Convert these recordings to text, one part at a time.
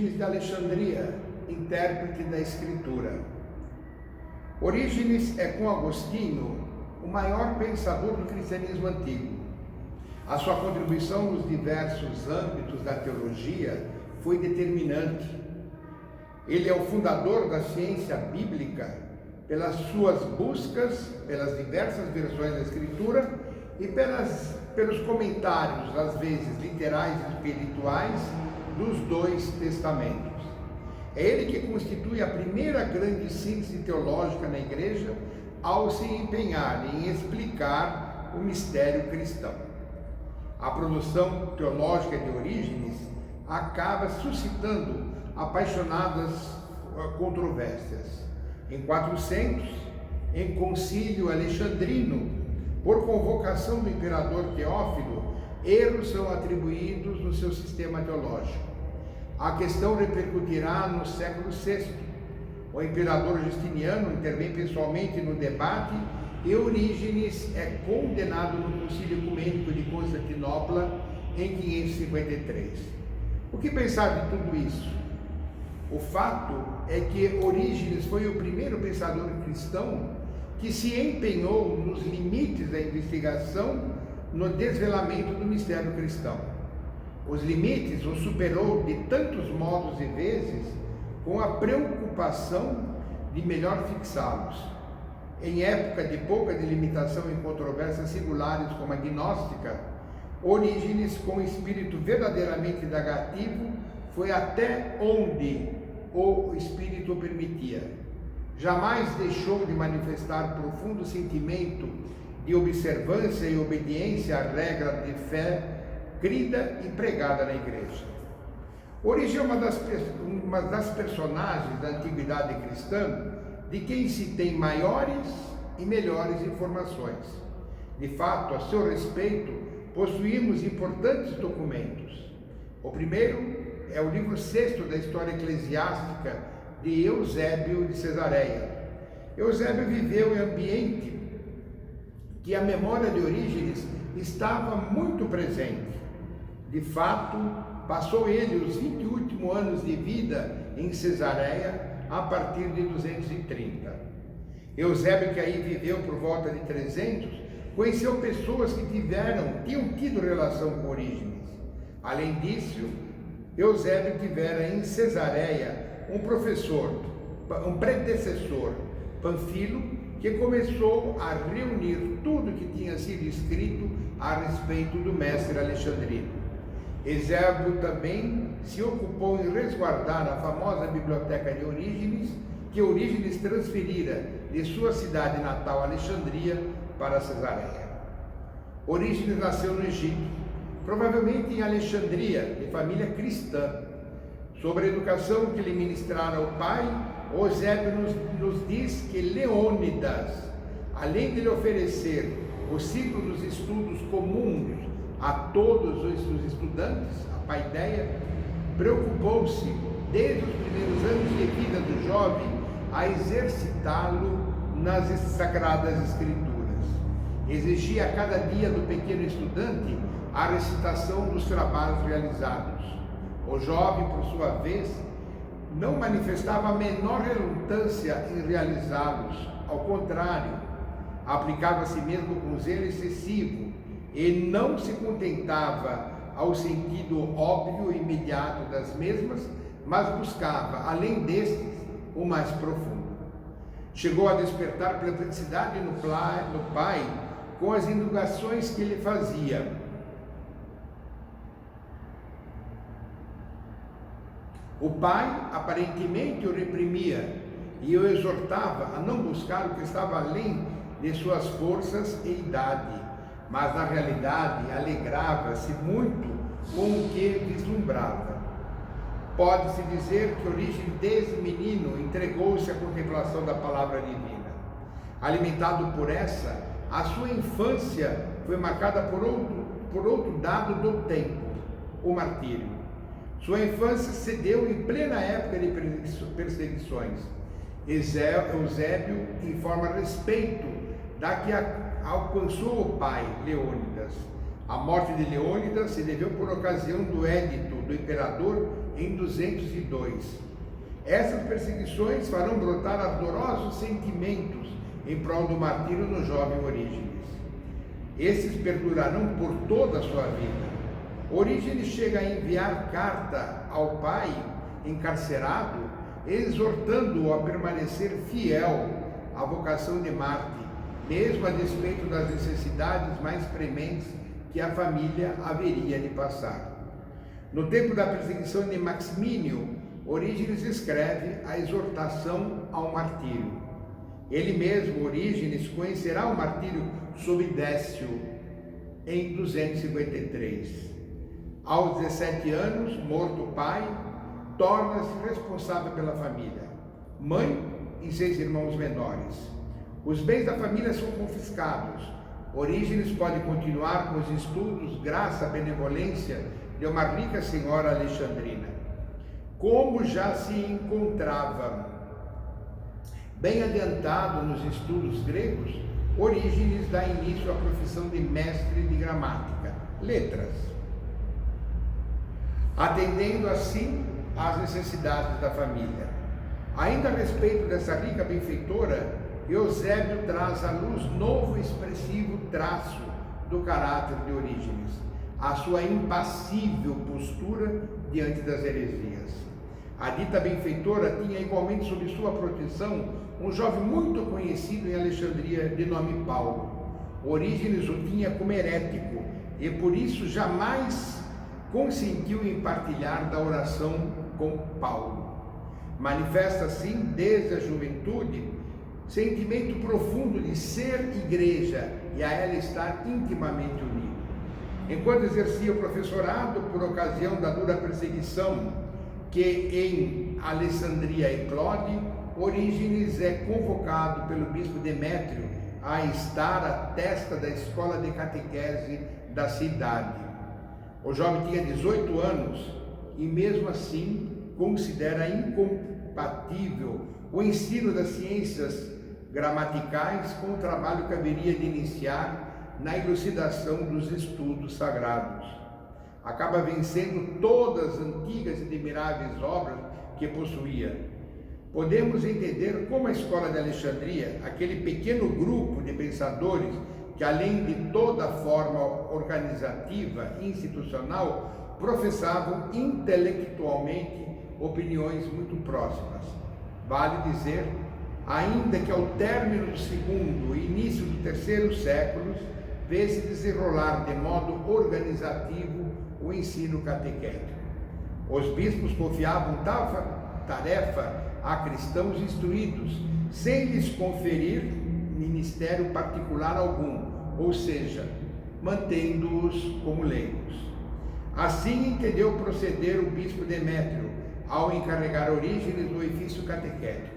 Orígenes de Alexandria, intérprete da Escritura. Orígenes é, com Agostinho, o maior pensador do cristianismo antigo. A sua contribuição nos diversos âmbitos da teologia foi determinante. Ele é o fundador da ciência bíblica pelas suas buscas, pelas diversas versões da Escritura e pelos comentários, às vezes literais e espirituais, dos dois testamentos. É ele que constitui a primeira grande síntese teológica na Igreja ao se empenhar em explicar o mistério cristão. A produção teológica de Orígenes acaba suscitando apaixonadas controvérsias. Em 400, em concílio alexandrino, por convocação do imperador Teófilo, erros são atribuídos no seu sistema teológico. A questão repercutirá no século VI. O imperador Justiniano intervém pessoalmente no debate e Orígenes é condenado no Concílio Ecumênico de Constantinopla em 553. O que pensar de tudo isso? O fato é que Orígenes foi o primeiro pensador cristão que se empenhou nos limites da investigação no desvelamento do mistério cristão. Os limites os superou de tantos modos e vezes com a preocupação de melhor fixá-los. Em época de pouca delimitação e controvérsias singulares como a gnóstica, Orígenes, com espírito verdadeiramente indagativo, foi até onde o espírito o permitia. Jamais deixou de manifestar profundo sentimento de observância e obediência à regra de fé crida e pregada na Igreja. Origem é uma das personagens da antiguidade cristã de quem se tem maiores e melhores informações. De fato, a seu respeito, possuímos importantes documentos. O primeiro é o livro 6º da História Eclesiástica de Eusébio de Cesareia. Eusébio viveu em ambiente que a memória de Orígenes estava muito presente. De fato, passou ele os 20 últimos anos de vida em Cesareia a partir de 230. Eusébio, que aí viveu por volta de 300, conheceu pessoas que tinham tido relação com Orígenes. Além disso, Eusébio tivera em Cesareia um professor, um predecessor, Panfilo, que começou a reunir tudo que tinha sido escrito a respeito do mestre alexandrino. Eusébio também se ocupou em resguardar a famosa biblioteca de Orígenes, que Orígenes transferira de sua cidade natal, Alexandria, para Cesareia. Orígenes nasceu no Egito, provavelmente em Alexandria, de família cristã. Sobre a educação que lhe ministrara o pai, Eusébio nos diz que Leônidas, além de lhe oferecer o ciclo dos estudos comuns a todos os estudantes, a paideia, preocupou-se, desde os primeiros anos de vida do jovem, a exercitá-lo nas sagradas escrituras. Exigia a cada dia do pequeno estudante a recitação dos trabalhos realizados. O jovem, por sua vez, não manifestava a menor relutância em realizá-los. Ao contrário, aplicava a si mesmo com zelo excessivo e não se contentava ao sentido óbvio e imediato das mesmas, mas buscava, além destes, o mais profundo. Chegou a despertar perplexidade no pai com as indagações que ele fazia. O pai aparentemente o reprimia e o exortava a não buscar o que estava além de suas forças e idade, mas na realidade alegrava-se muito com o que vislumbrava. Pode-se dizer que Orígenes, desde menino, entregou-se à contemplação da palavra divina. Alimentado por essa, a sua infância foi marcada por outro dado do tempo, o martírio. Sua infância se deu em plena época de perseguições. Eusébio informa a respeito da que alcançou o pai, Leônidas. A morte de Leônidas se deveu por ocasião do édito do imperador em 202. Essas perseguições farão brotar ardorosos sentimentos em prol do martírio no jovem Orígenes. Esses perdurarão por toda a sua vida. Orígenes chega a enviar carta ao pai encarcerado, exortando-o a permanecer fiel à vocação de Marte, mesmo a despeito das necessidades mais prementes que a família haveria de passar. No tempo da perseguição de Maximínio, Orígenes escreve a exortação ao martírio. Ele mesmo, Orígenes, conhecerá o martírio sob Décio em 253. Aos 17 anos, morto o pai, torna-se responsável pela família, mãe e 6 irmãos menores. Os bens da família são confiscados. Orígenes pode continuar com os estudos graças à benevolência de uma rica senhora alexandrina. Como já se encontrava bem adiantado nos estudos gregos, Orígenes dá início à profissão de mestre de gramática, letras, atendendo assim às necessidades da família. Ainda a respeito dessa rica benfeitora, Eusébio traz à luz novo e expressivo traço do caráter de Orígenes, a sua impassível postura diante das heresias. A dita benfeitora tinha igualmente sob sua proteção um jovem muito conhecido em Alexandria de nome Paulo. Orígenes o tinha como herético e por isso jamais consentiu em partilhar da oração com Paulo. Manifesta assim, desde a juventude, sentimento profundo de ser igreja e a ela estar intimamente unido. Enquanto exercia o professorado, por ocasião da dura perseguição que em Alessandria eclode, Orígenes é convocado pelo bispo Demétrio a estar à testa da escola de catequese da cidade. O jovem tinha 18 anos e mesmo assim considera incompatível o ensino das ciências gramaticais com o trabalho que haveria de iniciar na elucidação dos estudos sagrados. Acaba vencendo todas as antigas e admiráveis obras que possuía. Podemos entender como a escola de Alexandria, aquele pequeno grupo de pensadores que, além de toda forma organizativa e institucional, professavam intelectualmente opiniões muito próximas. Vale dizer, ainda que ao término do segundo e início do terceiro séculos, vê-se desenrolar de modo organizativo o ensino catequético. Os bispos confiavam tal tarefa a cristãos instruídos, sem lhes conferir ministério particular algum, ou seja, mantendo-os como leigos. Assim entendeu proceder o bispo Demétrio ao encarregar Orígenes do ofício catequético.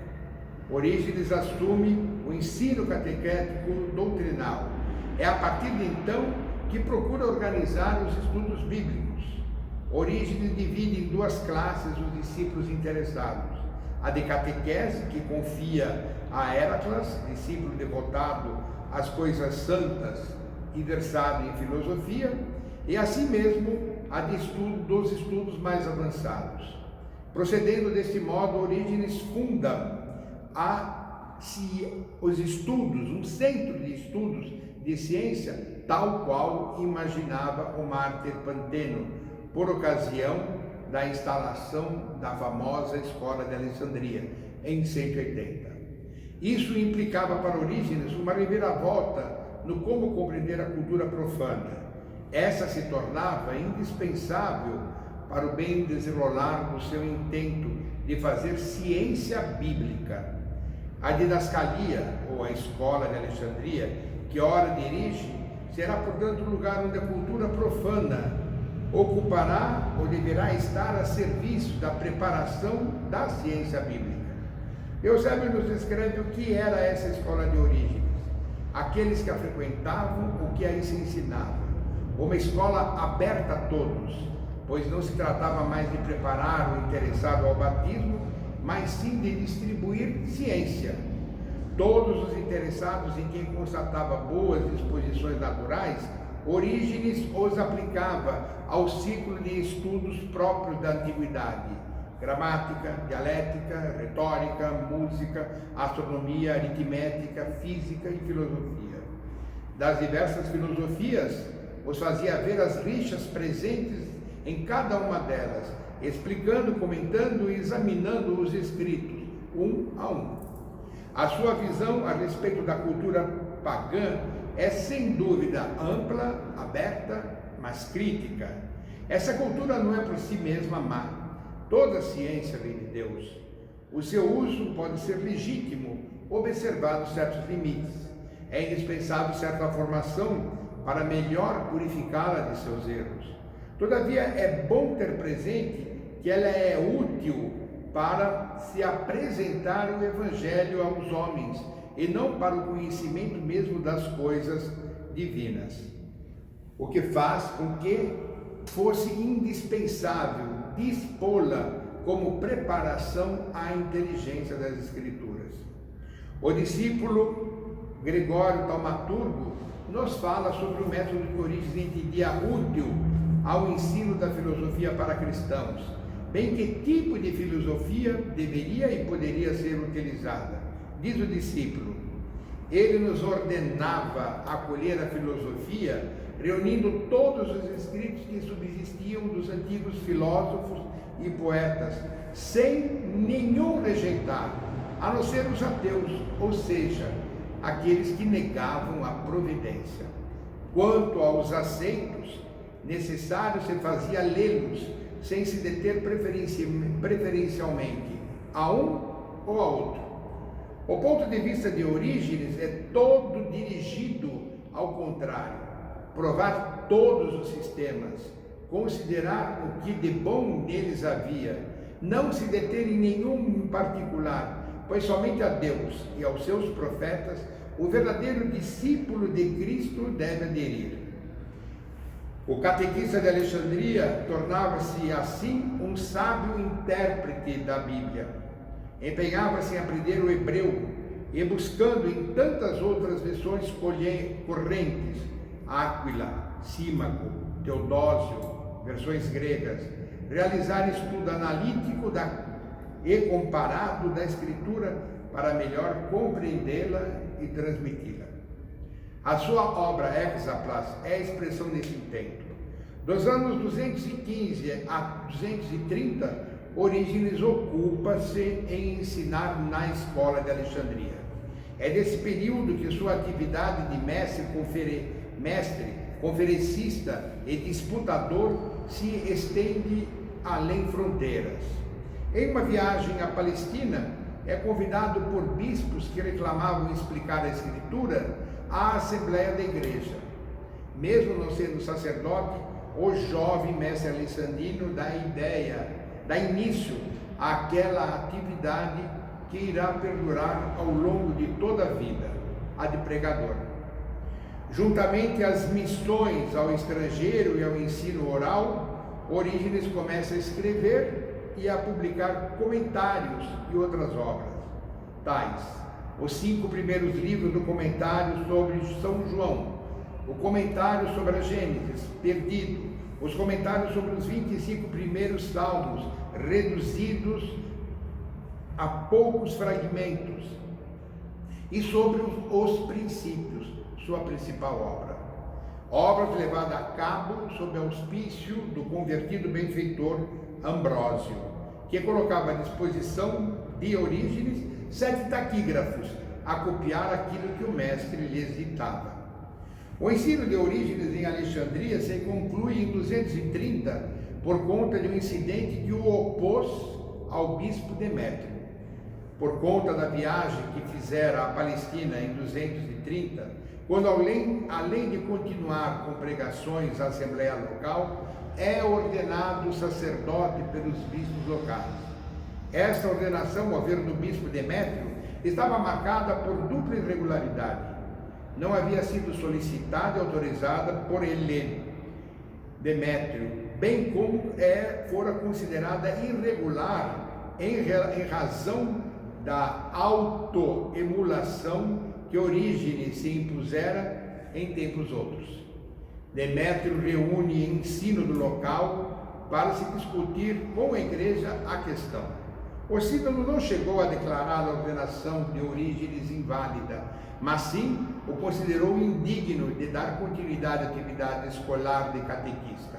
Orígenes assume o ensino catequético doutrinal. É a partir de então que procura organizar os estudos bíblicos. Orígenes divide em 2 classes os discípulos interessados: a de catequese, que confia a Héracles, discípulo devotado às coisas santas e versado em filosofia, e assim mesmo a de dos estudos mais avançados. Procedendo deste modo, Orígenes funda os estudos, um centro de estudos de ciência, tal qual imaginava o mártir Panteno, por ocasião da instalação da famosa escola de Alessandria, em 180. Isso implicava para Orígenes uma reviravolta no como compreender a cultura profana. Essa se tornava indispensável para o bem desenrolar do seu intento de fazer ciência bíblica. A didascalia, ou a escola de Alexandria, que ora dirige, será, portanto, o lugar onde a cultura profana ocupará ou deverá estar a serviço da preparação da ciência bíblica. Eusébio nos descreve o que era essa escola de Orígenes, aqueles que a frequentavam, o que aí se ensinava. Uma escola aberta a todos, pois não se tratava mais de preparar o interessado ao batismo, mas sim de distribuir ciência. Todos os interessados em quem constatava boas disposições naturais Orígenes os aplicava ao ciclo de estudos próprios da antiguidade: gramática, dialética, retórica, música, astronomia, aritmética, física e filosofia. Das diversas filosofias, os fazia ver as rixas presentes em cada uma delas, explicando, comentando e examinando os escritos, um a um. A sua visão a respeito da cultura pagã é sem dúvida ampla, aberta, mas crítica. Essa cultura não é por si mesma má. Toda ciência vem de Deus. O seu uso pode ser legítimo, observados certos limites. É indispensável certa formação para melhor purificá-la de seus erros. Todavia, é bom ter presente que ela é útil para se apresentar o Evangelho aos homens e não para o conhecimento mesmo das coisas divinas. O que faz com que fosse indispensável dispô-la como preparação à inteligência das Escrituras. O discípulo Gregório Taumaturgo nos fala sobre o método que Orígenes entendia útil ao ensino da filosofia para cristãos, bem que tipo de filosofia deveria e poderia ser utilizada. Diz o discípulo: ele nos ordenava acolher a filosofia, reunindo todos os escritos que subsistiam dos antigos filósofos e poetas, sem nenhum rejeitar, a não ser os ateus, ou seja, aqueles que negavam a providência. Quanto aos aceitos, necessário se fazia lê-los, sem se deter preferencialmente a um ou a outro. O ponto de vista de Orígenes é todo dirigido ao contrário: provar todos os sistemas, considerar o que de bom neles havia, não se deter em nenhum em particular, pois somente a Deus e aos seus profetas o verdadeiro discípulo de Cristo deve aderir. O catequista de Alexandria tornava-se assim um sábio intérprete da Bíblia. Empenhava-se em aprender o hebreu e, buscando em tantas outras versões correntes, Áquila, Símaco, Teodósio, versões gregas, realizar estudo analítico e comparado da Escritura para melhor compreendê-la e transmiti-la. A sua obra Hexaplas é a expressão desse intento. Dos anos 215 a 230, Orígenes ocupa-se em ensinar na escola de Alexandria. É desse período que sua atividade de mestre, conferencista e disputador se estende além fronteiras. Em uma viagem à Palestina, é convidado por bispos que reclamavam explicar a Escritura à Assembleia da Igreja. Mesmo não sendo sacerdote, o jovem mestre alexandrino dá início àquela atividade que irá perdurar ao longo de toda a vida, a de pregador. Juntamente às missões ao estrangeiro e ao ensino oral, Orígenes começa a escrever e a publicar comentários e outras obras, tais os 5 primeiros livros do comentário sobre São João, o comentário sobre a Gênesis, perdido, os comentários sobre os 25 primeiros salmos, reduzidos a poucos fragmentos, e sobre os princípios, sua principal obra. Obra levada a cabo sob auspício do convertido benfeitor Ambrósio, que colocava à disposição de Orígenes 7 taquígrafos a copiar aquilo que o mestre lhes ditava. O ensino de Orígenes em Alexandria se conclui em 230 por conta de um incidente que o opôs ao bispo Demétrio. Por conta da viagem que fizera à Palestina em 230, quando além de continuar com pregações à Assembleia local, é ordenado sacerdote pelos bispos locais. Esta ordenação, ao ver do bispo Demétrio, estava marcada por dupla irregularidade. Não havia sido solicitada e autorizada por ele, Demétrio, bem como fora considerada irregular em razão da autoemulação que Orígenes se impusera em tempos outros. Demétrio reúne ensino do local para se discutir com a igreja a questão. O sínodo não chegou a declarar a ordenação de Orígenes inválida, mas sim o considerou indigno de dar continuidade à atividade escolar de catequista.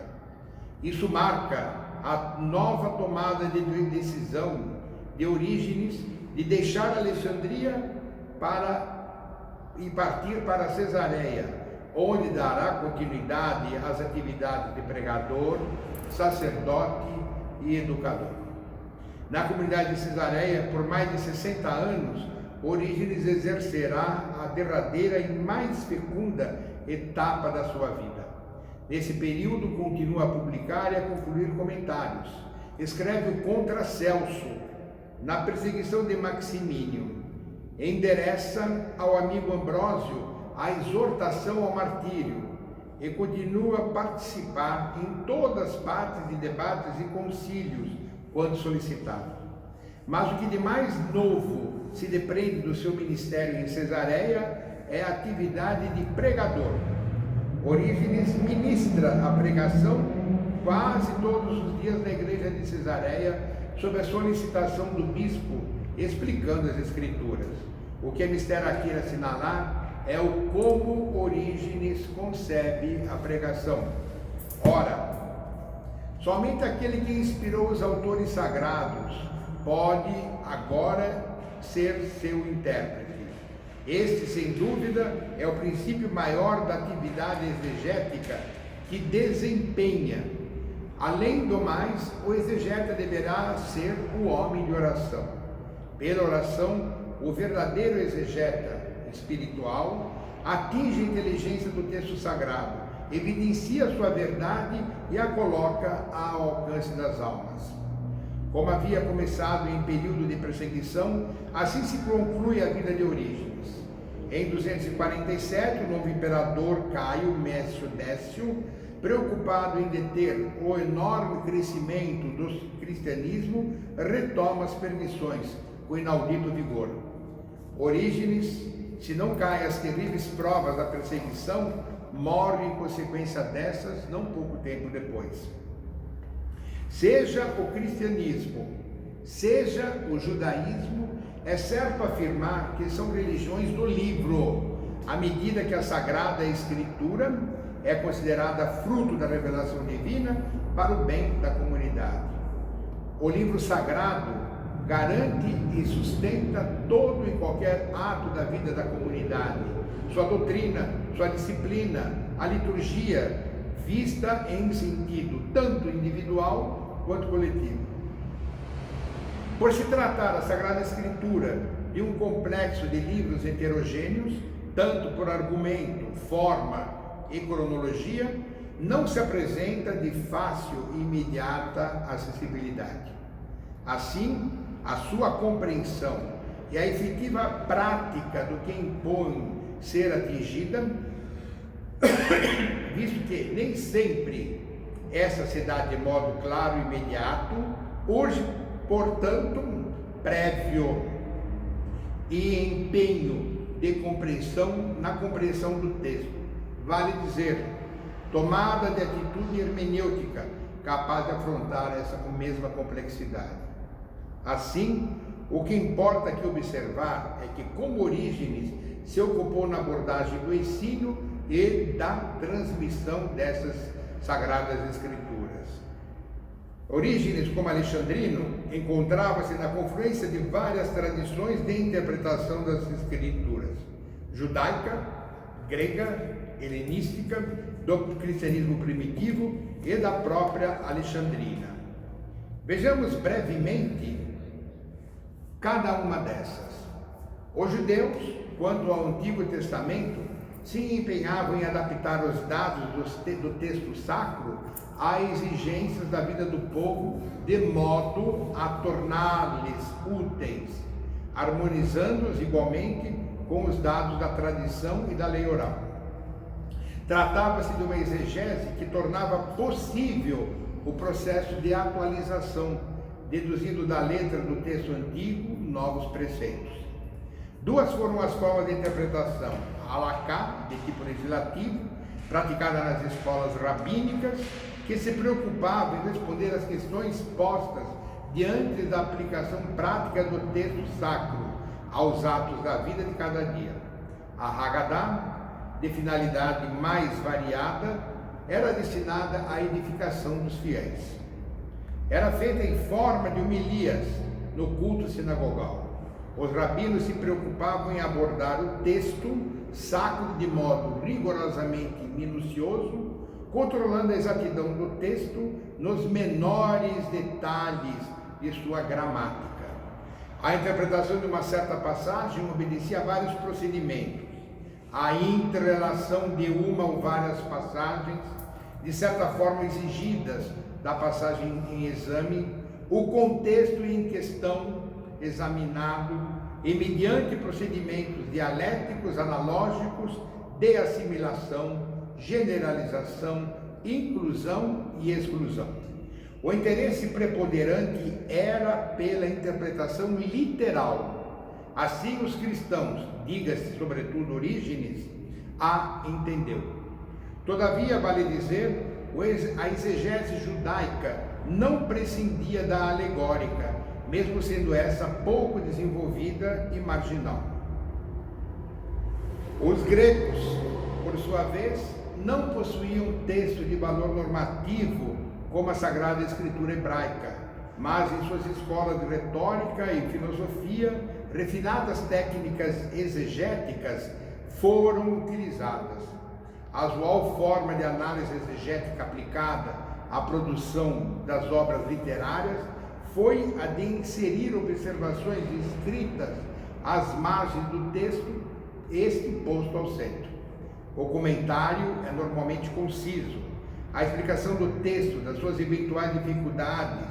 Isso marca a nova tomada de decisão de Orígenes de deixar Alexandria e partir para Cesareia, onde dará continuidade às atividades de pregador, sacerdote e educador. Na comunidade de Cesareia, por mais de 60 anos, Orígenes exercerá a derradeira e mais fecunda etapa da sua vida. Nesse período, continua a publicar e a concluir comentários. Escreve o Contra Celso, na perseguição de Maximínio. Endereça ao amigo Ambrósio a exortação ao martírio e continua a participar em todas as partes de debates e concílios, quando solicitado. Mas o que de mais novo se depreende do seu ministério em Cesareia é a atividade de pregador. Orígenes ministra a pregação quase todos os dias na igreja de Cesareia, sob a solicitação do bispo, explicando as Escrituras. O que é mistério aqui assinalar é o como Orígenes concebe a pregação. Ora, somente aquele que inspirou os autores sagrados pode agora ser seu intérprete. Este, sem dúvida, é o princípio maior da atividade exegética que desempenha. Além do mais, o exegeta deverá ser o homem de oração. Pela oração, o verdadeiro exegeta espiritual atinge a inteligência do texto sagrado, evidencia sua verdade e a coloca ao alcance das almas. Como havia começado em período de perseguição, assim se conclui a vida de Orígenes. Em 247, o novo imperador Caio Mécio Décio, preocupado em deter o enorme crescimento do cristianismo, retoma as permissões com inaudito vigor. Orígenes, se não cai às terríveis provas da perseguição, morre em consequência dessas não pouco tempo depois. Seja o cristianismo, seja o judaísmo, é certo afirmar que são religiões do livro, à medida que a Sagrada Escritura é considerada fruto da revelação divina para o bem da comunidade. O livro sagrado garante e sustenta todo e qualquer ato da vida da comunidade, sua doutrina, sua disciplina, a liturgia, vista em sentido tanto individual quanto coletivo. Por se tratar a Sagrada Escritura de um complexo de livros heterogêneos, tanto por argumento, forma e cronologia, não se apresenta de fácil e imediata acessibilidade. Assim, a sua compreensão e a efetiva prática do que impõe ser atingida, visto que nem sempre essa se dá de modo claro e imediato, urge, portanto, prévio e empenho de compreensão na compreensão do texto. Vale dizer, tomada de atitude hermenêutica capaz de afrontar essa mesma complexidade. Assim, o que importa aqui observar é que, como Orígenes se ocupou na abordagem do ensino e da transmissão dessas Sagradas Escrituras. Orígenes, como alexandrino, encontrava-se na confluência de várias tradições de interpretação das Escrituras, judaica, grega, helenística, do cristianismo primitivo e da própria alexandrina. Vejamos brevemente cada uma dessas. Os judeus, quanto ao Antigo Testamento, se empenhavam em adaptar os dados do texto sacro às exigências da vida do povo, de modo a torná-los úteis, harmonizando-os igualmente com os dados da tradição e da lei oral. Tratava-se de uma exegese que tornava possível o processo de atualização, deduzindo da letra do texto antigo novos preceitos. Duas foram as formas de interpretação: a halakha, de tipo legislativo, praticada nas escolas rabínicas, que se preocupava em responder às questões postas diante da aplicação prática do texto sacro aos atos da vida de cada dia. A Haggadah, de finalidade mais variada, era destinada à edificação dos fiéis. Era feita em forma de homilias no culto sinagogal. Os rabinos se preocupavam em abordar o texto sacro de modo rigorosamente minucioso, controlando a exatidão do texto nos menores detalhes de sua gramática. A interpretação de uma certa passagem obedecia a vários procedimentos. A intrelação de uma ou várias passagens, de certa forma exigidas da passagem em exame, o contexto em questão examinado e mediante procedimentos dialéticos analógicos de assimilação, generalização, inclusão e exclusão. O interesse preponderante era pela interpretação literal. Assim os cristãos, diga-se sobretudo Orígenes, a entendeu. Todavia, vale dizer, a exegese judaica não prescindia da alegórica, mesmo sendo essa pouco desenvolvida e marginal. Os gregos, por sua vez, não possuíam texto de valor normativo como a Sagrada Escritura hebraica, mas em suas escolas de retórica e filosofia, refinadas técnicas exegéticas foram utilizadas. A usual forma de análise exegética aplicada à produção das obras literárias foi a de inserir observações escritas às margens do texto, este posto ao centro. O comentário é normalmente conciso. A explicação do texto, das suas eventuais dificuldades,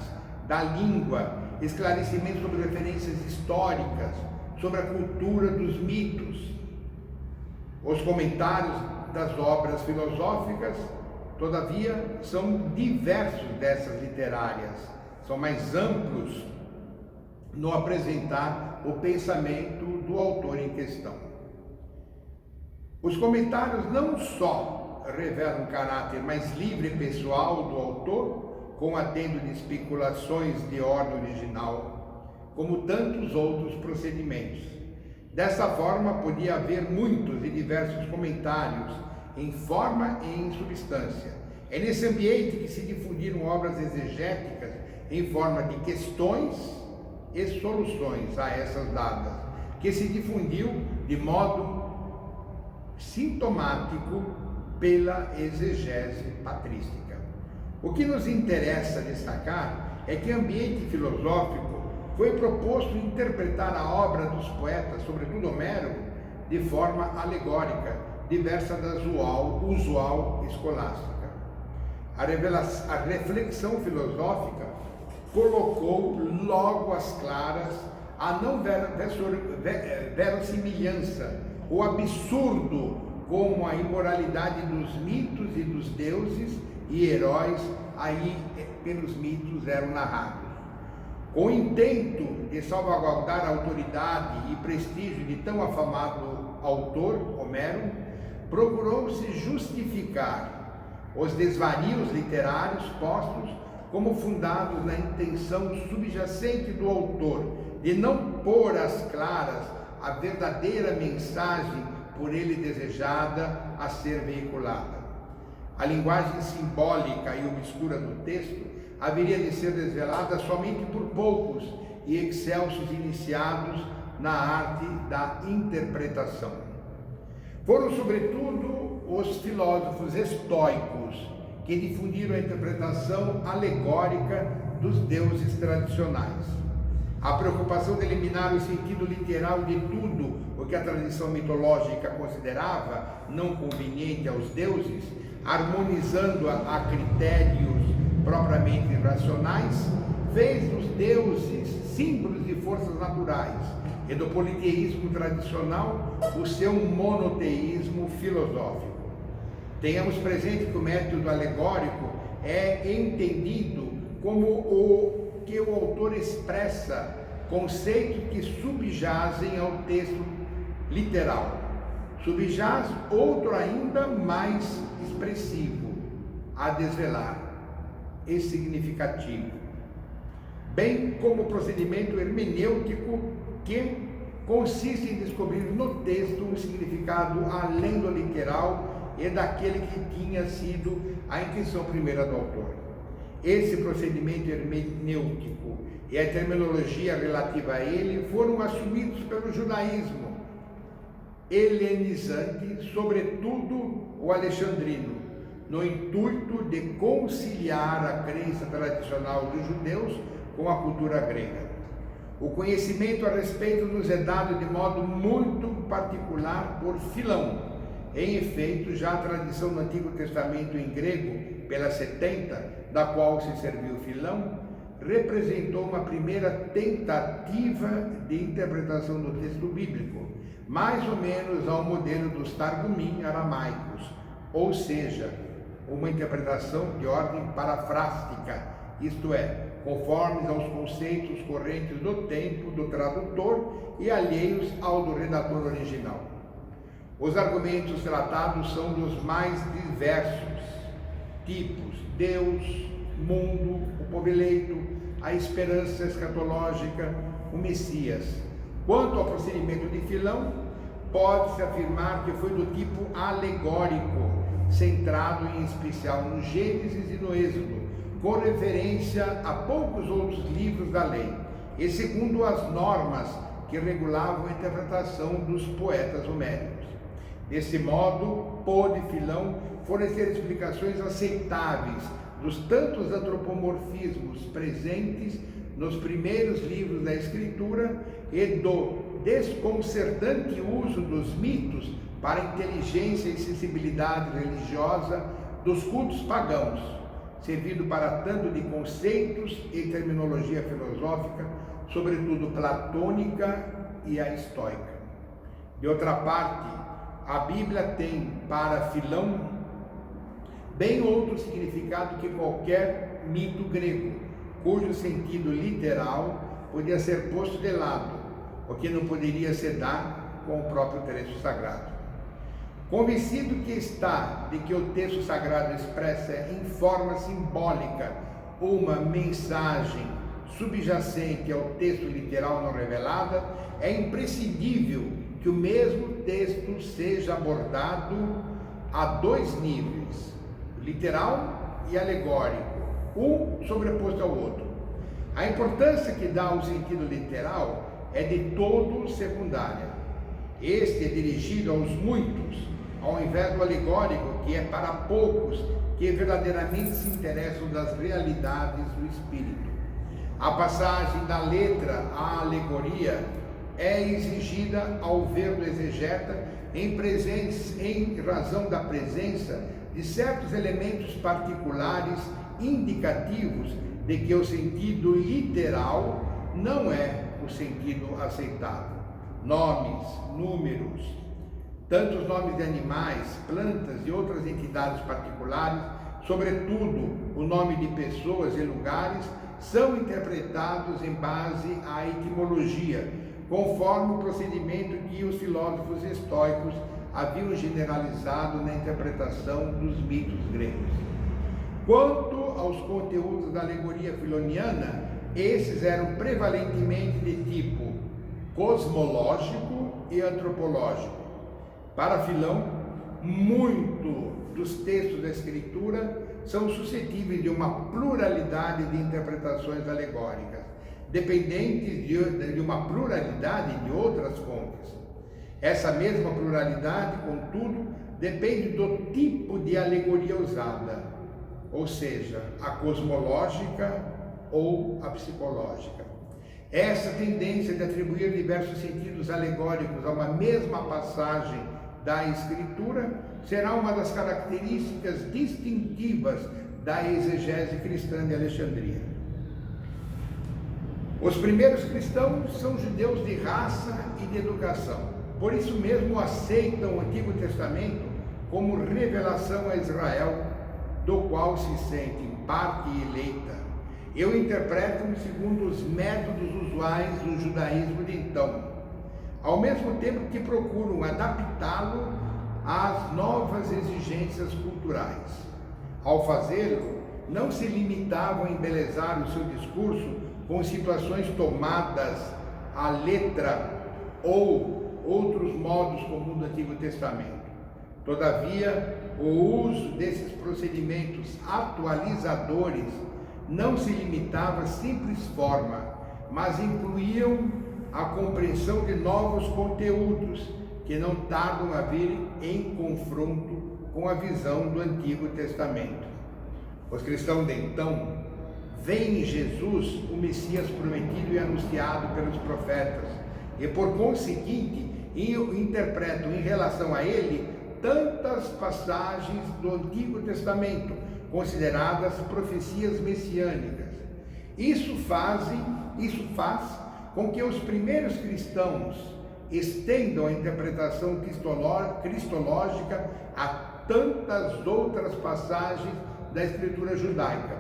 da língua, esclarecimento sobre referências históricas, sobre a cultura dos mitos. Os comentários das obras filosóficas, todavia, são diversos dessas literárias, são mais amplos no apresentar o pensamento do autor em questão. Os comentários não só revelam um caráter mais livre e pessoal do autor, com adendo de especulações de ordem original, como tantos outros procedimentos. Dessa forma, podia haver muitos e diversos comentários, em forma e em substância. É nesse ambiente que se difundiram obras exegéticas em forma de questões e soluções a essas dadas, que se difundiu de modo sintomático pela exegese patrística. O que nos interessa destacar é que, em ambiente filosófico, foi proposto interpretar a obra dos poetas, sobretudo Homero, de forma alegórica, diversa da usual escolástica. A reflexão filosófica colocou logo às claras a não verossimilhança, o absurdo, como a imoralidade dos mitos e dos deuses e heróis aí pelos mitos eram narrados. Com o intento de salvaguardar a autoridade e prestígio de tão afamado autor, Homero, procurou-se justificar os desvarios literários postos como fundados na intenção subjacente do autor de não pôr às claras a verdadeira mensagem por ele desejada a ser veiculada. A linguagem simbólica e obscura do texto haveria de ser desvelada somente por poucos e excelsos iniciados na arte da interpretação. Foram, sobretudo, os filósofos estoicos que difundiram a interpretação alegórica dos deuses tradicionais. A preocupação de eliminar o sentido literal de tudo o que a tradição mitológica considerava não conveniente aos deuses, harmonizando-a a critérios propriamente racionais, fez dos deuses símbolos de forças naturais e do politeísmo tradicional o seu monoteísmo filosófico. Tenhamos presente que o método alegórico é entendido como o que o autor expressa conceitos que subjazem ao texto literal. subjaz outro ainda mais expressivo, a desvelar e significativo, bem como o procedimento hermenêutico que consiste em descobrir no texto um significado além do literal e daquele que tinha sido a intenção primeira do autor. Esse procedimento hermenêutico e a terminologia relativa a ele foram assumidos pelo judaísmo helenizante, sobretudo o alexandrino, no intuito de conciliar a crença tradicional dos judeus com a cultura grega. O conhecimento a respeito nos é dado de modo muito particular por Filão. Em efeito, já a tradição do Antigo Testamento em grego, pela 70, da qual se serviu Filão, representou uma primeira tentativa de interpretação do texto bíblico, mais ou menos ao modelo dos Targumim aramaicos, ou seja, uma interpretação de ordem parafrástica, isto é, conformes aos conceitos correntes do tempo do tradutor e alheios ao do redator original. Os argumentos tratados são dos mais diversos tipos: Deus, mundo, o povo eleito, a esperança escatológica, o Messias. Quanto ao procedimento de Filão, pode-se afirmar que foi do tipo alegórico, centrado em especial no Gênesis e no Êxodo, com referência a poucos outros livros da lei, e segundo as normas que regulavam a interpretação dos poetas homéricos. Desse modo, pôde Filão fornecer explicações aceitáveis dos tantos antropomorfismos presentes nos primeiros livros da Escritura e do desconcertante uso dos mitos para a inteligência e sensibilidade religiosa dos cultos pagãos, servindo para tanto de conceitos e terminologia filosófica, sobretudo platônica e a estoica. De outra parte, a Bíblia tem para Filão bem outro significado que qualquer mito grego, cujo sentido literal podia ser posto de lado, o que não poderia se dar com o próprio texto sagrado. Convencido que está de que o texto sagrado expressa em forma simbólica uma mensagem subjacente ao texto literal não revelada, é imprescindível que o mesmo texto seja abordado a dois níveis, literal e alegórico, um sobreposto ao outro. A importância que dá ao sentido literal é de todo secundária. Este é dirigido aos muitos, ao invés do alegórico, que é para poucos que verdadeiramente se interessam das realidades do espírito. A passagem da letra à alegoria é exigida ao ver do exegeta em razão da presença de certos elementos particulares indicativos de que o sentido literal não é o sentido aceitável. Nomes, números, tantos nomes de animais, plantas e outras entidades particulares, sobretudo o nome de pessoas e lugares, são interpretados em base à etimologia, conforme o procedimento que os filósofos estoicos haviam generalizado na interpretação dos mitos gregos. Quanto aos conteúdos da alegoria filoniana, esses eram prevalentemente de tipo cosmológico e antropológico. Para Filão, muito dos textos da Escritura são suscetíveis de uma pluralidade de interpretações alegóricas, dependentes de uma pluralidade de outras fontes. Essa mesma pluralidade, contudo, depende do tipo de alegoria usada, ou seja, a cosmológica ou a psicológica. Essa tendência de atribuir diversos sentidos alegóricos a uma mesma passagem da Escritura será uma das características distintivas da exegese cristã de Alexandria. Os primeiros cristãos são judeus de raça e de educação, por isso mesmo aceitam o Antigo Testamento como revelação a Israel, do qual se sentem parte eleita. Eu interpreto segundo os métodos usuais do judaísmo de então. ao mesmo tempo que procuram adaptá-lo às novas exigências culturais. Ao fazê-lo, não se limitavam a embelezar o seu discurso com situações tomadas à letra ou outros modos comuns do Antigo Testamento. Todavia, o uso desses procedimentos atualizadores não se limitava à simples forma, mas incluíam a compreensão de novos conteúdos que não tardam a vir em confronto com a visão do Antigo Testamento. Os cristãos de então veem em Jesus o Messias prometido e anunciado pelos profetas e, por conseguinte, interpretam em relação a ele tantas passagens do Antigo Testamento consideradas profecias messiânicas. Isso faz com que os primeiros cristãos estendam a interpretação cristológica a tantas outras passagens da Escritura judaica.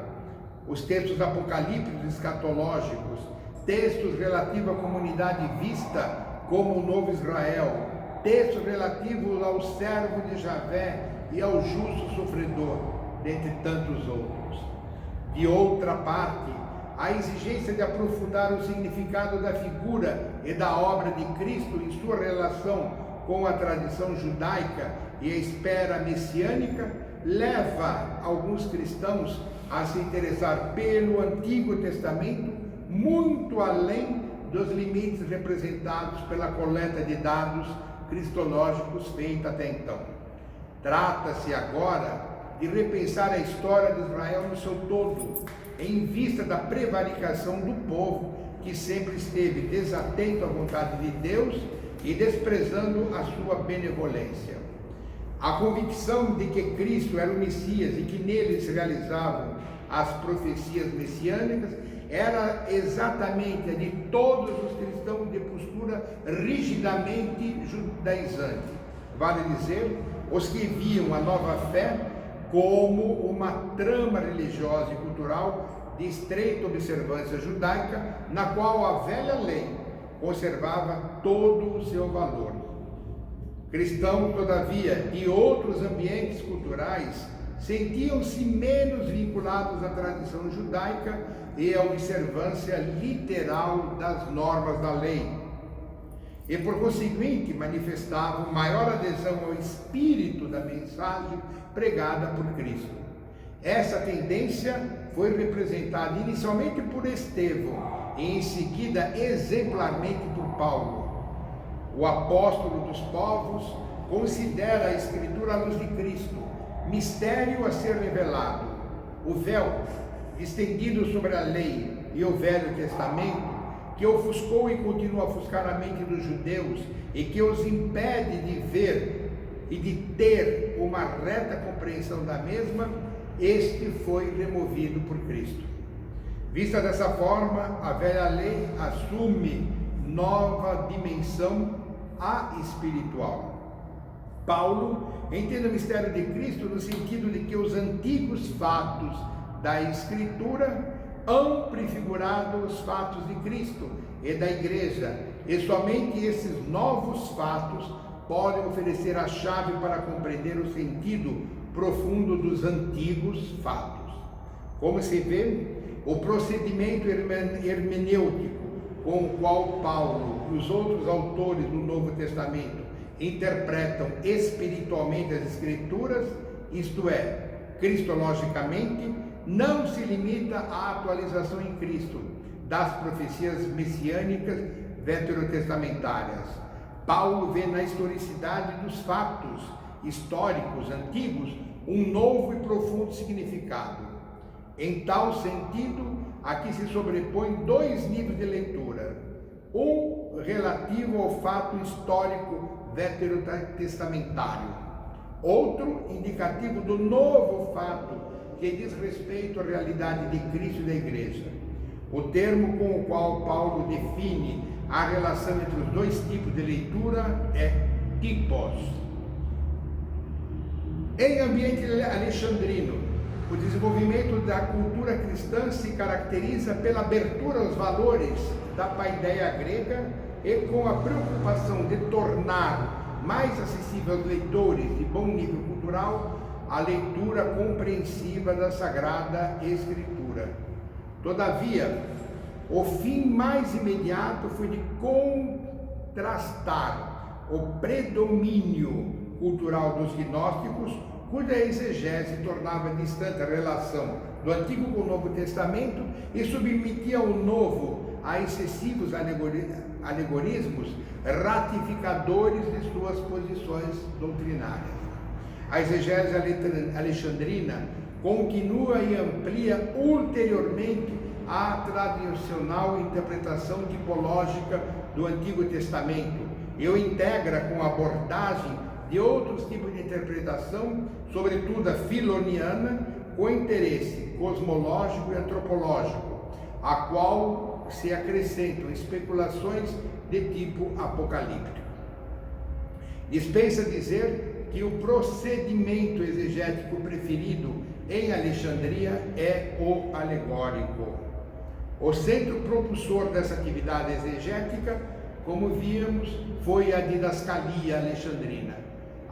Os textos apocalípticos escatológicos, textos relativos à comunidade vista como o novo Israel, textos relativos ao servo de Javé e ao justo sofredor, dentre tantos outros. De outra parte, a exigência de aprofundar o significado da figura e da obra de Cristo em sua relação com a tradição judaica e a espera messiânica leva alguns cristãos a se interessar pelo Antigo Testamento muito além dos limites representados pela coleta de dados cristológicos feita até então. Trata-se agora de repensar a história de Israel no seu todo, em vista da prevaricação do povo que sempre esteve desatento à vontade de Deus e desprezando a sua benevolência. A convicção de que Cristo era o Messias e que nele se realizavam as profecias messiânicas era exatamente a de todos os cristãos de postura rigidamente judaizante. Vale dizer, os que viam a nova fé como uma trama religiosa e cultural de estreita observância judaica, na qual a velha lei conservava todo o seu valor. Cristãos, todavia, de outros ambientes culturais sentiam-se menos vinculados à tradição judaica e à observância literal das normas da lei, e por conseguinte manifestavam maior adesão ao espírito da mensagem pregada por Cristo. Essa tendência foi representada inicialmente por Estevão e em seguida exemplarmente por Paulo. O apóstolo dos povos considera a Escritura à luz de Cristo, mistério a ser revelado. O véu estendido sobre a lei e o Velho Testamento, que ofuscou e continua a ofuscar a mente dos judeus e que os impede de ver e de ter uma reta compreensão da mesma, este foi removido por Cristo. Vista dessa forma, a velha lei assume nova dimensão espiritual. Paulo entende o mistério de Cristo no sentido de que os antigos fatos da Escritura hão prefigurado os fatos de Cristo e da Igreja, e somente esses novos fatos podem oferecer a chave para compreender o sentido profundo dos antigos fatos. Como se vê, o procedimento hermenêutico com o qual Paulo e os outros autores do Novo Testamento interpretam espiritualmente as Escrituras, isto é, cristologicamente, não se limita à atualização em Cristo das profecias messiânicas veterotestamentárias. Paulo vê na historicidade dos fatos históricos antigos um novo e profundo significado. Em tal sentido, aqui se sobrepõem dois níveis de leitura: um relativo ao fato histórico veterotestamentário, outro indicativo do novo fato que diz respeito à realidade de Cristo e da Igreja. O termo com o qual Paulo define a relação entre os dois tipos de leitura é tipos. Em ambiente alexandrino, o desenvolvimento da cultura cristã se caracteriza pela abertura aos valores da paideia grega e com a preocupação de tornar mais acessível aos leitores de bom nível cultural a leitura compreensiva da Sagrada Escritura. Todavia, o fim mais imediato foi de contrastar o predomínio cultural dos gnósticos, cuja exegese tornava distante a relação do Antigo com o Novo Testamento e submetia o Novo a excessivos alegorismos ratificadores de suas posições doutrinárias. A exegese alexandrina continua e amplia ulteriormente a tradicional interpretação tipológica do Antigo Testamento e o integra com a abordagem de outros tipos de interpretação, sobretudo a filoniana, com interesse cosmológico e antropológico, a qual se acrescentam especulações de tipo apocalíptico. Dispensa dizer que o procedimento exegético preferido em Alexandria é o alegórico. O centro propulsor dessa atividade exegética, como víamos, foi a didascalia alexandrina,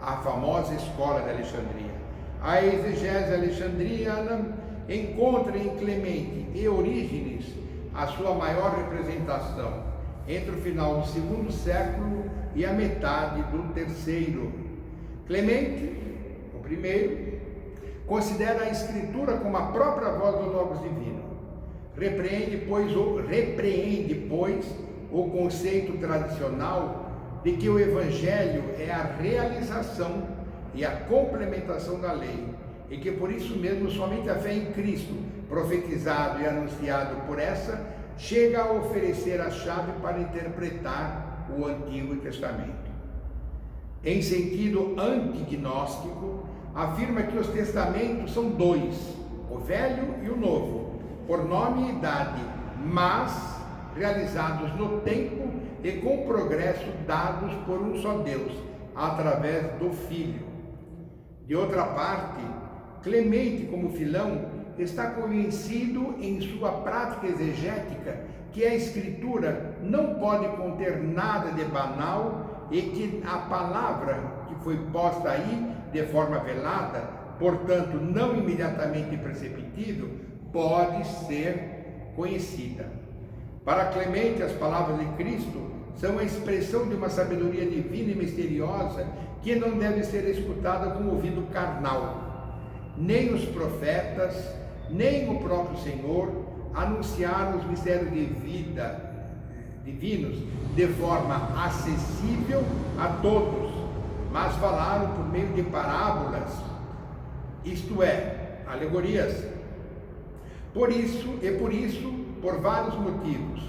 a famosa escola de Alexandria. A exegese alexandriana encontra em Clemente e Orígenes a sua maior representação entre o final do segundo século e a metade do terceiro. Clemente, o primeiro, considera a Escritura como a própria voz do Logos Divino. Repreende, pois, o conceito tradicional de que o Evangelho é a realização e a complementação da lei, e que por isso mesmo somente a fé em Cristo, profetizado e anunciado por essa, chega a oferecer a chave para interpretar o Antigo Testamento. Em sentido antignóstico, afirma que os testamentos são dois, o Velho e o Novo, por nome e idade, mas realizados no tempo e com progresso dados por um só Deus, através do Filho. De outra parte, Clemente, como Filão, está convencido em sua prática exegética que a Escritura não pode conter nada de banal e que a palavra que foi posta aí de forma velada, portanto não imediatamente perceptível, pode ser conhecida. Para Clemente, as palavras de Cristo são a expressão de uma sabedoria divina e misteriosa que não deve ser escutada com ouvido carnal. Nem os profetas, nem o próprio Senhor anunciaram os mistérios de vida divinos de forma acessível a todos, mas falaram por meio de parábolas, isto é, alegorias. Por isso, por vários motivos.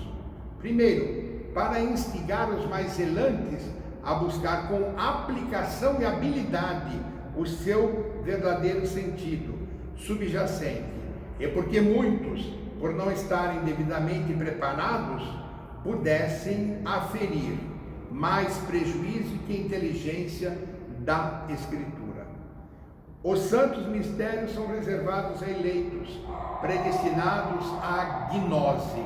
Primeiro, para instigar os mais zelantes a buscar com aplicação e habilidade o seu verdadeiro sentido subjacente, e porque muitos, por não estarem devidamente preparados, pudessem aferir mais prejuízo que inteligência da Escritura. Os santos mistérios são reservados a eleitos, predestinados à gnose.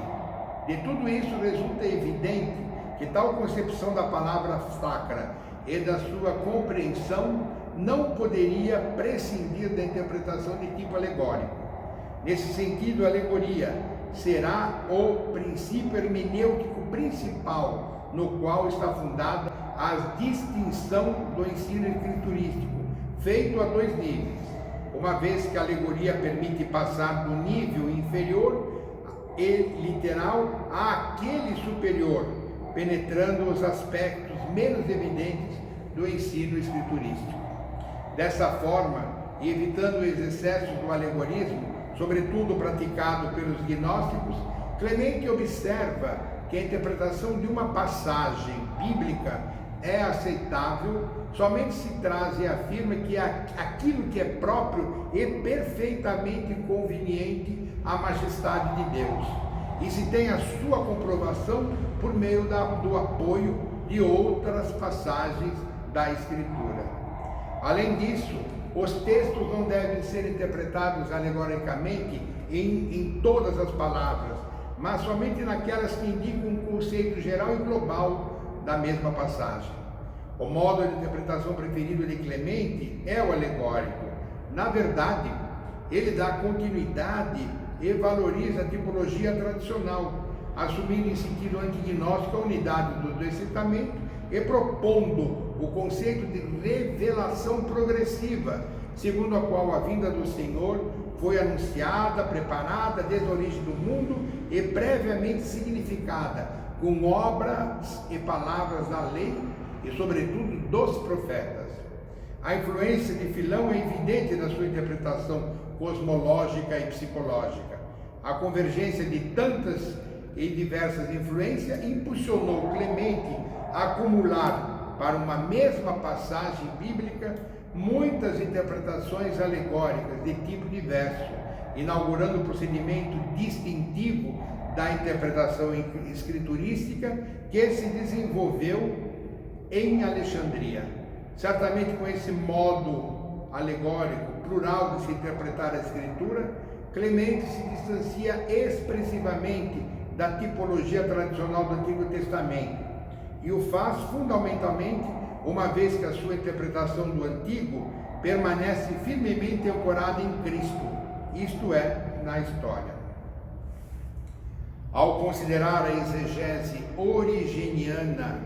De tudo isso resulta evidente que tal concepção da palavra sacra e da sua compreensão não poderia prescindir da interpretação de tipo alegórico. Nesse sentido, a alegoria será o princípio hermenêutico principal no qual está fundada a distinção do ensino escriturístico, feito a dois níveis, uma vez que a alegoria permite passar do nível inferior e literal àquele superior, penetrando os aspectos menos evidentes do ensino escriturístico. Dessa forma, e evitando os excessos do alegorismo, sobretudo praticado pelos gnósticos, Clemente observa que a interpretação de uma passagem bíblica é aceitável somente se traz e afirma que aquilo que é próprio e perfeitamente conveniente à majestade de Deus, e se tem a sua comprovação por meio do apoio de outras passagens da Escritura. Além disso, os textos não devem ser interpretados alegoricamente em todas as palavras, mas somente naquelas que indicam um conceito geral e global da mesma passagem. O modo de interpretação preferido de Clemente é o alegórico. Na verdade, ele dá continuidade e valoriza a tipologia tradicional, assumindo em sentido antignóstico a unidade dos dois testamentos e propondo o conceito de revelação progressiva, segundo a qual a vinda do Senhor foi anunciada, preparada desde a origem do mundo e previamente significada com obras e palavras da lei e, sobretudo, dos profetas. A influência de Filão é evidente na sua interpretação cosmológica e psicológica. A convergência de tantas e diversas influências impulsionou Clemente a acumular para uma mesma passagem bíblica muitas interpretações alegóricas de tipo diverso, inaugurando o procedimento distintivo da interpretação escriturística que se desenvolveu em Alexandria. Certamente com esse modo alegórico, plural de se interpretar a Escritura, Clemente se distancia expressivamente da tipologia tradicional do Antigo Testamento e o faz fundamentalmente uma vez que a sua interpretação do Antigo permanece firmemente ancorada em Cristo, isto é, na história. Ao considerar a exegese origeniana,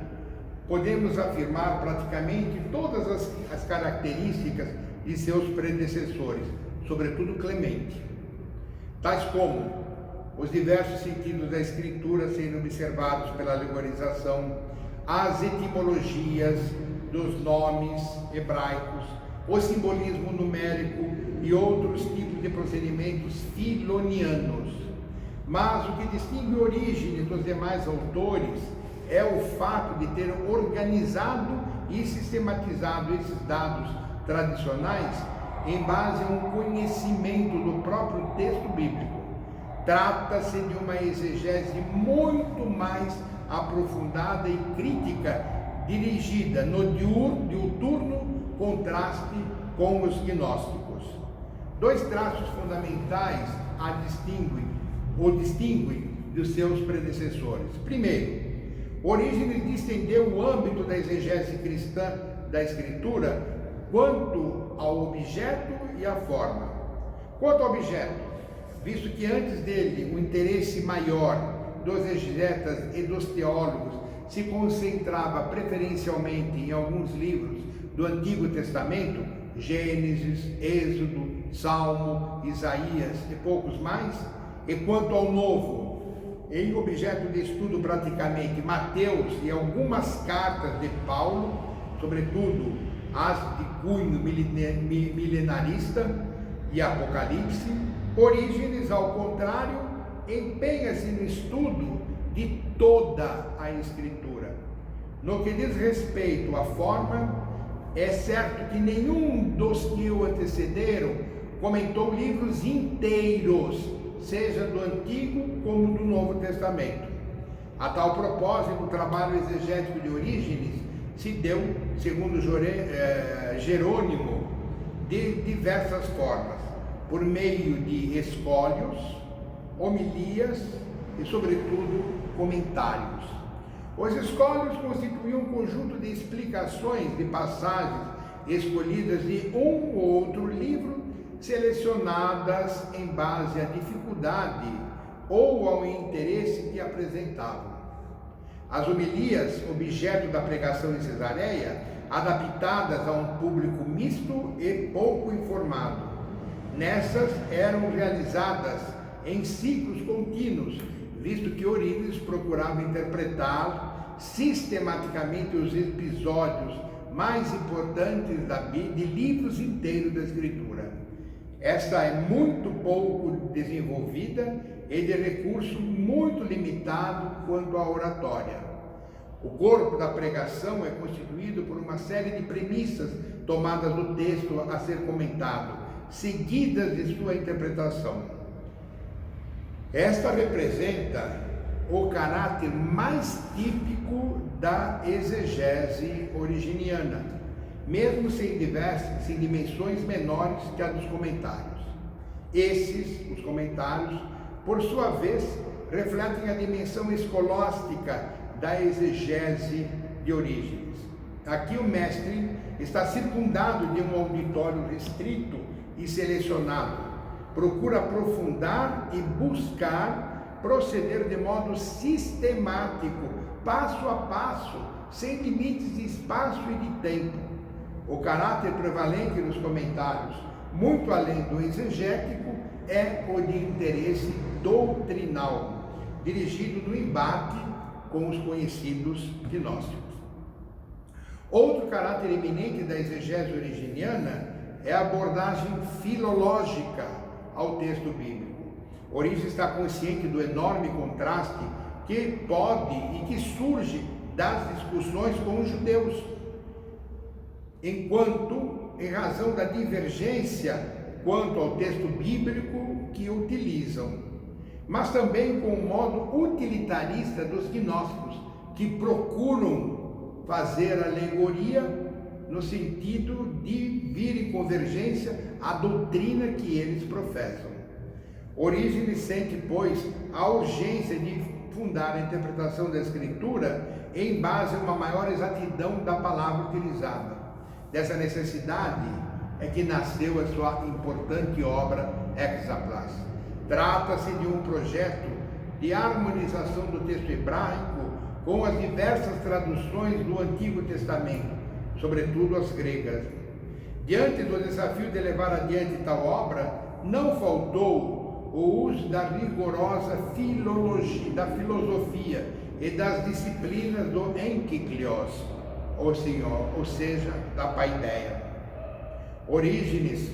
podemos afirmar praticamente todas as características de seus predecessores, sobretudo Clemente, tais como os diversos sentidos da Escritura serem observados pela alegorização, as etimologias dos nomes hebraicos, o simbolismo numérico e outros tipos de procedimentos filonianos. Mas o que distingue Orígenes dos demais autores é o fato de ter organizado e sistematizado esses dados tradicionais em base a um conhecimento do próprio texto bíblico. Trata-se de uma exegese muito mais aprofundada e crítica, dirigida no diuturno contraste com os gnósticos. Dois traços fundamentais o distinguem dos seus predecessores. Primeiro, Orígenes distendeu o âmbito da exegese cristã da Escritura quanto ao objeto e à forma. Quanto ao objeto, visto que antes dele o interesse maior dos exegetas e dos teólogos se concentrava preferencialmente em alguns livros do Antigo Testamento, Gênesis, Êxodo, Salmo, Isaías e poucos mais, e quanto ao Novo, em objeto de estudo praticamente Mateus e algumas cartas de Paulo, sobretudo as de cunho milenarista e Apocalipse, Orígenes, ao contrário, empenha-se no estudo de toda a Escritura. No que diz respeito à forma, é certo que nenhum dos que o antecederam comentou livros inteiros, seja do Antigo como do Novo Testamento. A tal propósito, o trabalho exegético de Orígenes se deu, segundo Jerônimo, de diversas formas, por meio de espólios, homilias e, sobretudo, comentários. Os escólios constituíam um conjunto de explicações de passagens escolhidas de um ou outro livro, selecionadas em base à dificuldade ou ao interesse que apresentavam. As homilias, objeto da pregação em Cesareia, adaptadas a um público misto e pouco informado. Nessas eram realizadas em ciclos contínuos, visto que Orígenes procurava interpretar sistematicamente os episódios mais importantes de livros inteiros da Escritura. Esta é muito pouco desenvolvida e de recurso muito limitado quanto à oratória. O corpo da pregação é constituído por uma série de premissas tomadas do texto a ser comentado, seguidas de sua interpretação. Esta representa o caráter mais típico da exegese originiana, mesmo sem dimensões menores que a dos comentários. Esses, os comentários, por sua vez, refletem a dimensão escolástica da exegese de Orígenes. Aqui o mestre está circundado de um auditório restrito e selecionado. Procura aprofundar e buscar proceder de modo sistemático, passo a passo, sem limites de espaço e de tempo. O caráter prevalente nos comentários, muito além do exegético, é o de interesse doutrinal, dirigido no embate com os conhecidos gnósticos. Outro caráter eminente da exegese originiana é a abordagem filológica ao texto bíblico. Orígenes está consciente do enorme contraste que pode e que surge das discussões com os judeus, em razão da divergência quanto ao texto bíblico que utilizam, mas também com o modo utilitarista dos gnósticos, que procuram fazer alegoria no sentido de vir em convergência à doutrina que eles professam. Orígenes sente, pois, a urgência de fundar a interpretação da Escritura em base a uma maior exatidão da palavra utilizada. Dessa necessidade é que nasceu a sua importante obra Hexaplas. Trata-se de um projeto de harmonização do texto hebraico com as diversas traduções do Antigo Testamento, sobretudo as gregas. Diante do desafio de levar adiante tal obra, não faltou o uso da rigorosa filosofia e das disciplinas do Enkyklios, ou seja, da paideia. Orígenes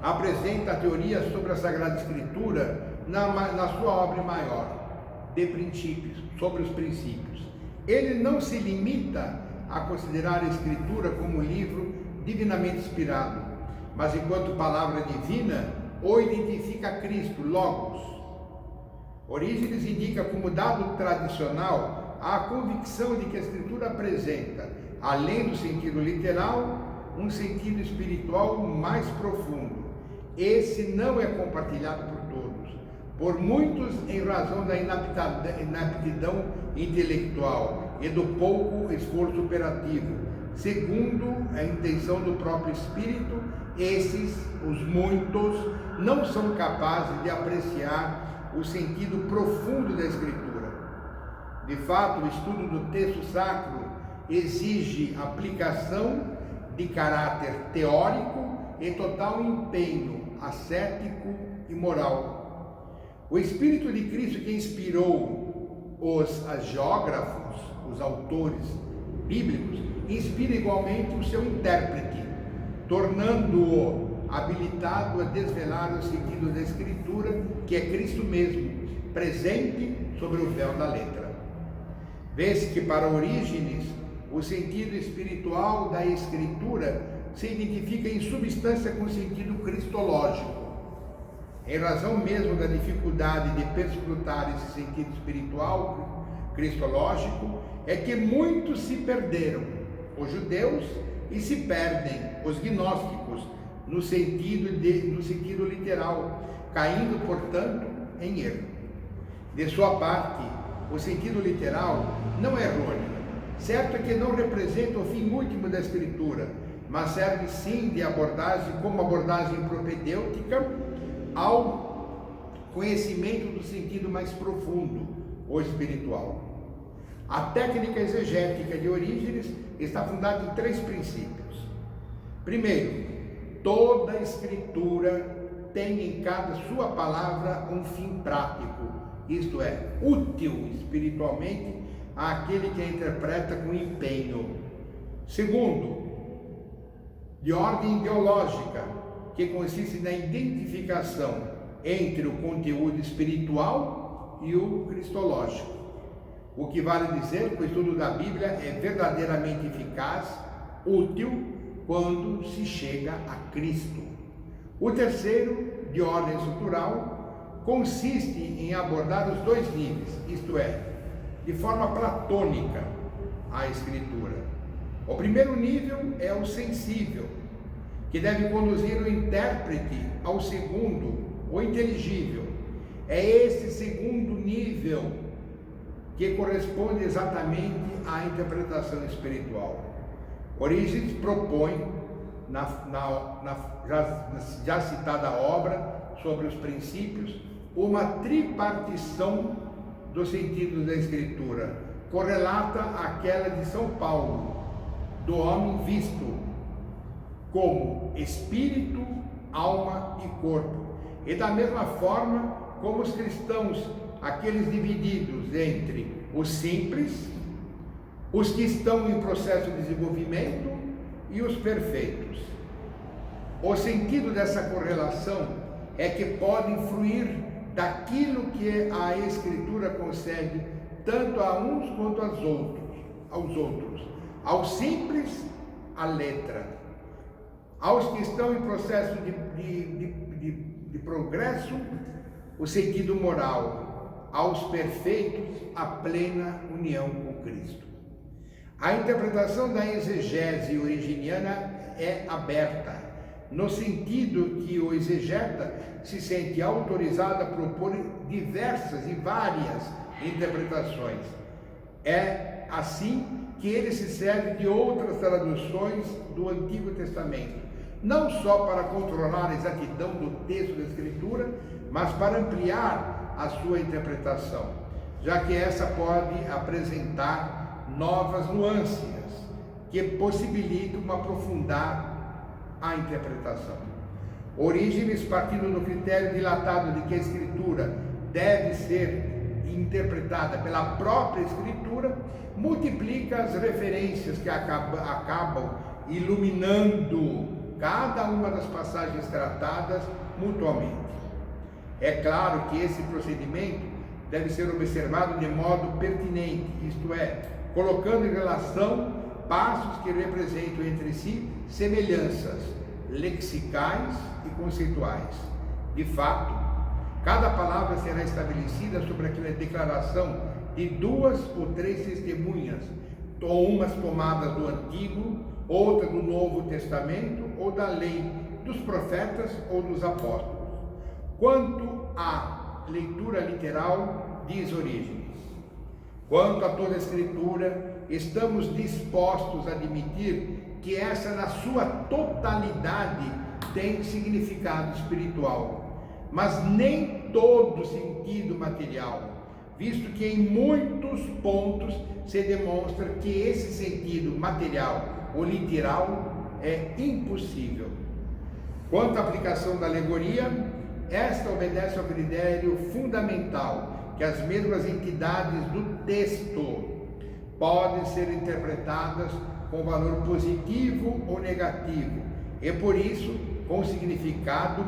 apresenta a teoria sobre a Sagrada Escritura na sua obra maior, de princípios, sobre os princípios. Ele não se limita a considerar a Escritura como um livro divinamente inspirado, mas enquanto palavra divina, o identifica a Cristo, Logos. Orígenes indica como dado tradicional a convicção de que a Escritura apresenta, além do sentido literal, um sentido espiritual mais profundo. Esse não é compartilhado por todos, por muitos em razão da inaptidão intelectual e do pouco esforço operativo. Segundo a intenção do próprio Espírito, esses, os muitos, não são capazes de apreciar o sentido profundo da Escritura. De fato, o estudo do texto sacro exige aplicação de caráter teórico e total empenho ascético e moral. O Espírito de Cristo que inspirou os hagiógrafos, os autores bíblicos, inspira igualmente o seu intérprete, tornando-o habilitado a desvelar o sentido da Escritura, que é Cristo mesmo, presente sobre o véu da letra. Vê-se que para Orígenes, o sentido espiritual da Escritura se identifica em substância com o sentido cristológico. Em razão mesmo da dificuldade de perscrutar esse sentido espiritual cristológico, é que muitos se perderam, os judeus, e se perdem, os gnósticos, no sentido literal, caindo, portanto, em erro. De sua parte, o sentido literal não é errôneo. Certo é que não representa o fim último da Escritura, mas serve sim de abordagem, como abordagem propedêutica ao conhecimento do sentido mais profundo, ou espiritual. A técnica exegética de Orígenes está fundada em 3 princípios. Primeiro, toda a Escritura tem em cada sua palavra um fim prático, isto é, útil espiritualmente àquele que a interpreta com empenho. Segundo, de ordem ideológica, que consiste na identificação entre o conteúdo espiritual e o cristológico. O que vale dizer que o estudo da Bíblia é verdadeiramente eficaz, útil, quando se chega a Cristo. O terceiro, de ordem estrutural, consiste em abordar os 2 níveis, isto é, de forma platônica, a Escritura. O primeiro nível é o sensível, que deve conduzir o intérprete ao segundo, o inteligível. É esse segundo nível que corresponde exatamente à interpretação espiritual. Orígenes propõe, na já citada obra sobre os princípios, uma tripartição dos sentidos da Escritura, correlata àquela de São Paulo, do homem visto como espírito, alma e corpo. E da mesma forma como os cristãos, aqueles divididos entre os simples, os que estão em processo de desenvolvimento e os perfeitos. O sentido dessa correlação é que pode influir daquilo que a Escritura concede tanto a uns quanto aos outros. Aos simples, a letra. Aos que estão em processo de progresso, o sentido moral. Aos perfeitos, a plena união com Cristo. A interpretação da exegese originiana é aberta, no sentido que o exegeta se sente autorizado a propor diversas e várias interpretações. É assim que ele se serve de outras traduções do Antigo Testamento, não só para controlar a exatidão do texto da Escritura, mas para ampliar a sua interpretação, já que essa pode apresentar novas nuances que possibilitam aprofundar a interpretação. Orígenes, partindo do critério dilatado de que a Escritura deve ser interpretada pela própria Escritura, multiplica as referências que acabam iluminando cada uma das passagens tratadas mutuamente. É claro que esse procedimento deve ser observado de modo pertinente, isto é, colocando em relação passos que representam entre si semelhanças lexicais e conceituais. De fato, cada palavra será estabelecida sobre aquela declaração de duas ou três testemunhas, ou umas tomadas do Antigo, outra do Novo Testamento, ou da lei, dos profetas ou dos apóstolos. Quanto à leitura literal, diz Orígenes: quanto a toda a Escritura, estamos dispostos a admitir que essa, na sua totalidade, tem significado espiritual, mas nem todo sentido material, visto que em muitos pontos se demonstra que esse sentido material ou literal é impossível. Quanto à aplicação da alegoria, esta obedece ao critério fundamental que as mesmas entidades do texto podem ser interpretadas com valor positivo ou negativo, e por isso com significado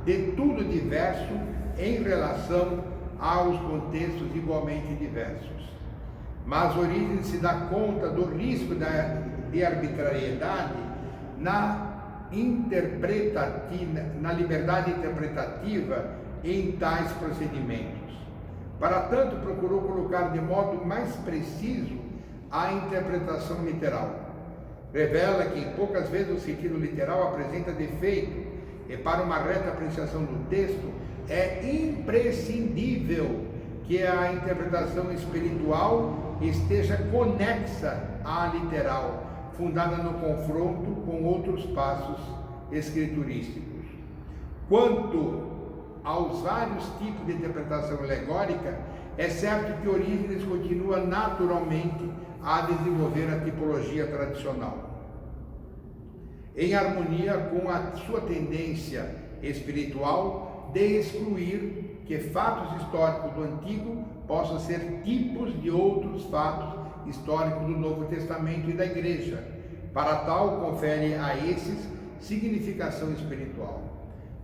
de tudo diverso em relação aos contextos igualmente diversos. Mas Orígenes se dá conta do risco de arbitrariedade na liberdade interpretativa em tais procedimentos. Para tanto, procurou colocar de modo mais preciso a interpretação literal. Revela que poucas vezes o sentido literal apresenta defeito, e para uma reta apreciação do texto é imprescindível que a interpretação espiritual esteja conexa à literal, fundada no confronto com outros passos escriturísticos. Quanto aos vários tipos de interpretação alegórica, é certo que Orígenes continua naturalmente a desenvolver a tipologia tradicional, em harmonia com a sua tendência espiritual de excluir que fatos históricos do Antigo possam ser tipos de outros fatos históricos do Novo Testamento e da Igreja. Para tal, confere a esses significação espiritual.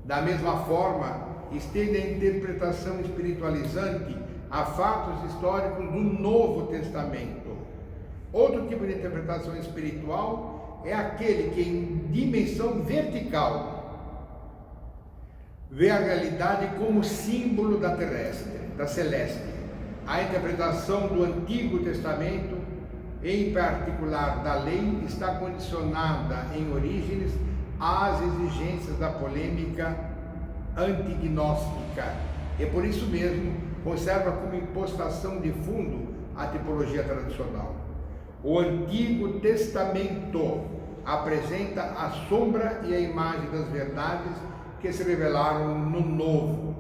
Da mesma forma, estende a interpretação espiritualizante a fatos históricos do Novo Testamento. Outro tipo de interpretação espiritual é aquele que, em dimensão vertical, vê a realidade como símbolo da celeste. A interpretação do Antigo Testamento, em particular da lei, está condicionada em Orígenes às exigências da polêmica antignóstica, e por isso mesmo conserva como impostação de fundo a tipologia tradicional. O Antigo Testamento apresenta a sombra e a imagem das verdades que se revelaram no Novo.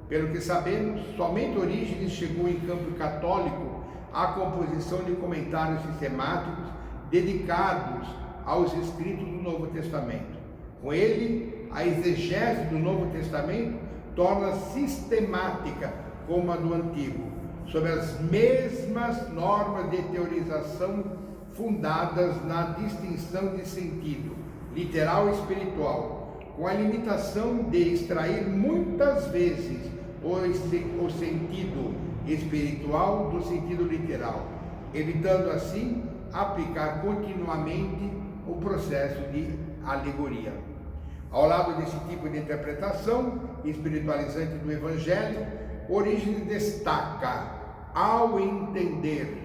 Pelo que sabemos, somente Orígenes chegou em campo católico à composição de comentários sistemáticos dedicados aos escritos do Novo Testamento. Com ele, a exegese do Novo Testamento torna sistemática como a do Antigo, sob as mesmas normas de teorização fundadas na distinção de sentido literal e espiritual, com a limitação de extrair muitas vezes o sentido espiritual do sentido literal, evitando assim aplicar continuamente o processo de alegoria. Ao lado desse tipo de interpretação espiritualizante do Evangelho, Orígenes destaca, ao estender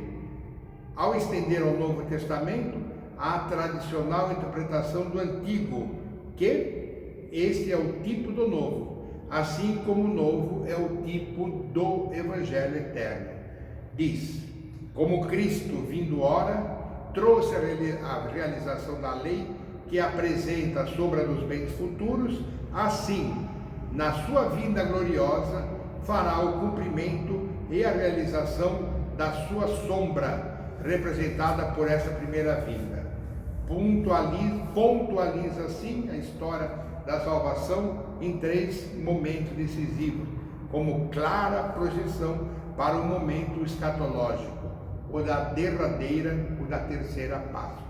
ao Novo Testamento, a tradicional interpretação do Antigo, que este é o tipo do Novo, assim como o Novo é o tipo do Evangelho eterno. Diz: como Cristo, vindo ora, trouxe a realização da lei que apresenta a sombra dos bens futuros, assim, na sua vinda gloriosa, fará o cumprimento e a realização da sua sombra, representada por essa primeira vinda. Pontualiza assim a história da salvação em 3 momentos decisivos, como clara projeção para o momento escatológico, o da derradeira, o da terceira Páscoa.